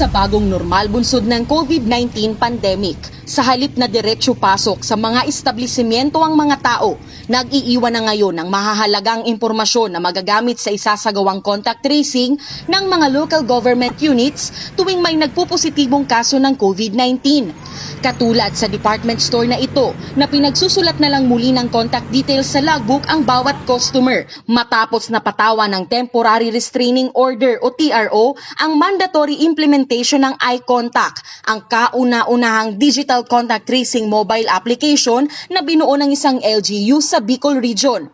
sa bagong normal bunsod ng COVID-19 pandemic. Sa halip na diretsyo pasok sa mga establishmento ang mga tao, nag-iiwan na ngayon ng mahahalagang impormasyon na magagamit sa isasagawang contact tracing ng mga local government units tuwing may nagpupositibong kaso ng COVID-19. Katulad sa department store na ito na pinagsusulat na lang muli ng contact details sa logbook ang bawat customer matapos na patawan ng Temporary Restraining Order o TRO ang mandatory implementation ng eye contact, ang kauna-unahang digital contact tracing mobile application na binuo ng isang LGU sa Bicol Region.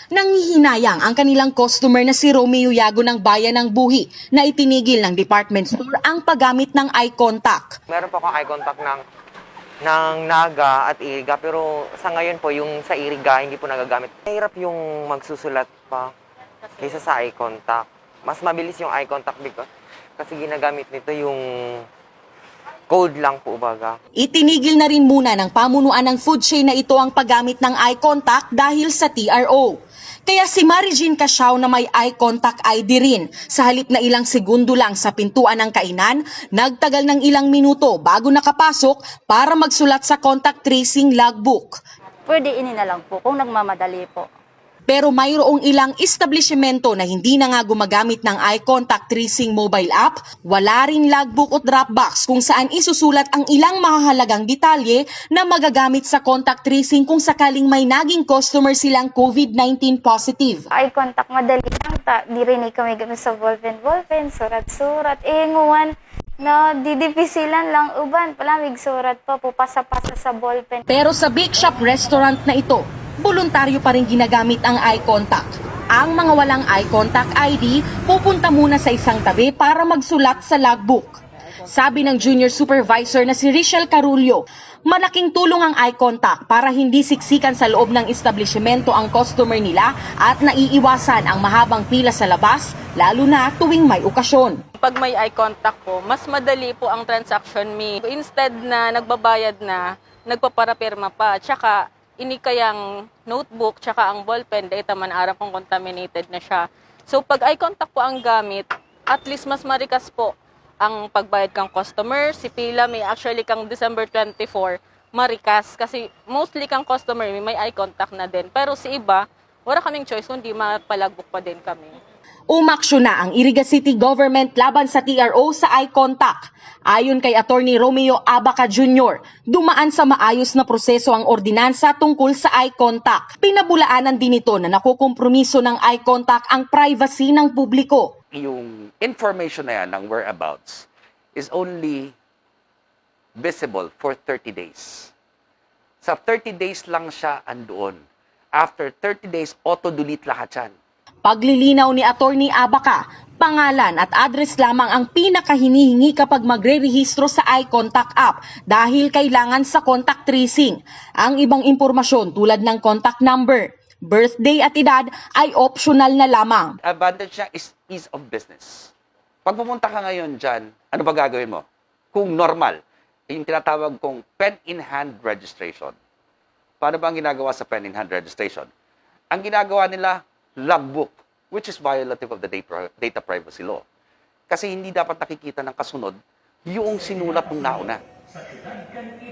Nanghihinayang ang kanilang customer na si Romeo Yago ng Bayan ng Buhi na itinigil ng department store ang paggamit ng eye contact. Meron po akong eye contact ng Naga at Iriga, pero sa ngayon po, yung sa Iriga, hindi po nagagamit. Mahirap yung magsusulat pa kaysa sa eye contact. Mas mabilis yung eye contact kasi ginagamit nito yung code lang po baga. Itinigil na rin muna ng pamunuan ng food chain na ito ang paggamit ng eye contact dahil sa TRO. Kaya si Marijin Casiao na may eye contact ID rin, sa halip na ilang segundo lang sa pintuan ng kainan, nagtagal ng ilang minuto bago nakapasok para magsulat sa contact tracing logbook. Pwede na lang po kung nagmamadali po. Pero mayroong ilang establishmento na hindi na nga gumagamit ng eye contact tracing mobile app, wala rin logbook o dropbox kung saan isusulat ang ilang mahahalagang detalye na magagamit sa contact tracing kung sakaling may naging customer silang COVID-19 positive. Eye contact, madali lang. Dirinig kami gamit sa ballpen, surat-surat. Nguwan na didipisilan lang uban. Palamig surat pa, pupasa-pasa sa ballpen. Pero sa Big Shop restaurant na ito, voluntaryo pa rin ginagamit ang eye contact. Ang mga walang eye contact ID, pupunta muna sa isang tabi para magsulat sa logbook. Sabi ng junior supervisor na si Richelle Carullo, malaking tulong ang eye contact para hindi siksikan sa loob ng establishmento ang customer nila at naiiwasan ang mahabang pila sa labas, lalo na tuwing may okasyon. Pag may eye contact po, mas madali po ang transaction me. Instead na nagbabayad na, nagpaparapirma pa. Tsaka inikayang notebook, tsaka ang ballpen, data man arap kung contaminated na siya. So pag eye contact po ang gamit, at least mas marikas po ang pagbayad kang customer. Si pila may actually kang December 24, marikas. Kasi mostly kang customer may eye contact na din. Pero si iba, wala kaming choice kundi mapalagbook pa din kami. Umaksyon na ang Iriga City Government laban sa TRO sa eye contact. Ayon kay Attorney Romeo Abaca Jr., dumaan sa maayos na proseso ang ordinansa tungkol sa eye contact. Pinabulaanan din ito na nakukompromiso ng eye contact ang privacy ng publiko. Yung information na yan ng whereabouts is only visible for 30 days. Sa 30 days lang siya andoon. After 30 days, auto-delete lahat yan. Paglilinaw ni Attorney Abaca, pangalan at address lamang ang pinakahinihingi kapag magre-rehistro sa eye contact app dahil kailangan sa contact tracing. Ang ibang impormasyon tulad ng contact number, birthday at edad ay optional na lamang. Advantage niya is ease of business. Pag pumunta ka ngayon dyan, ano ba gagawin mo? Kung normal, yung tinatawag kong pen-in-hand registration. Paano ba ang ginagawa sa pen-in-hand registration? Ang ginagawa nila, logbook, which is violative of the data privacy law. Kasi hindi dapat nakikita ng kasunod yung sinulat ng nauna.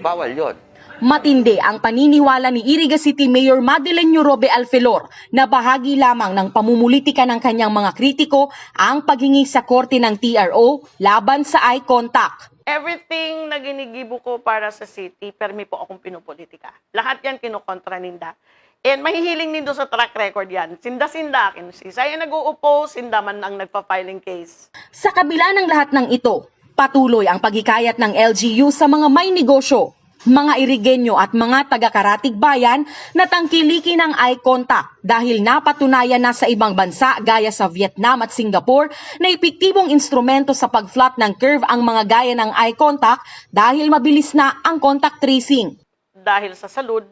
Bawal yon. Matindi ang paniniwala ni Iriga City Mayor Madeleine Robe Alfelor na bahagi lamang ng pamumulitika ng kanyang mga kritiko ang paghingi sa korte ng TRO laban sa eye contact. Everything na ginigibo ko para sa city, permi po akong pinupolitika. Lahat yan kinukontra ninda. And mahihiling din doon sa track record yan. Sinda-sinda akin. Saya nag-uupo, sinda man ang nagpa-filing case. Sa kabila ng lahat ng ito, patuloy ang paghikayat ng LGU sa mga may negosyo, mga Irigenyo at mga taga-Karatig Bayan na tangkilikin ang eye contact dahil napatunayan na sa ibang bansa gaya sa Vietnam at Singapore na epektibong instrumento sa pag-flat ng curve ang mga gaya ng eye contact dahil mabilis na ang contact tracing. Dahil sa salud,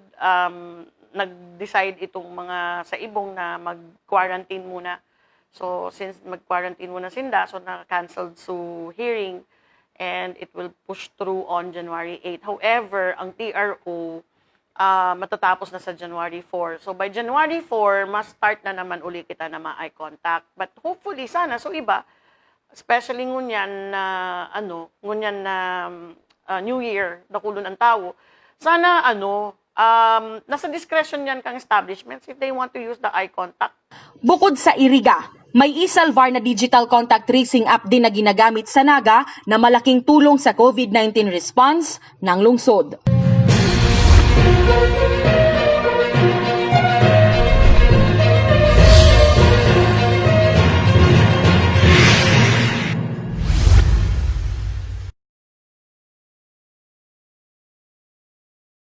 nag-decide itong mga sa ibong na mag-quarantine muna. So, since mag-quarantine muna sinda, so na-cancelled su hearing and it will push through on January 8. However, ang TRO matatapos na sa January 4. So, by January 4, mas start na naman uli kita na ma-eye contact. But hopefully, sana, so iba, especially ngunyan na New Year, dakulon ang tao, sana nasa discretion yan kang establishments if they want to use the eye contact. Bukod sa Iriga, may eSalvar na digital contact tracing app din na ginagamit sa Naga na malaking tulong sa COVID-19 response ng lungsod.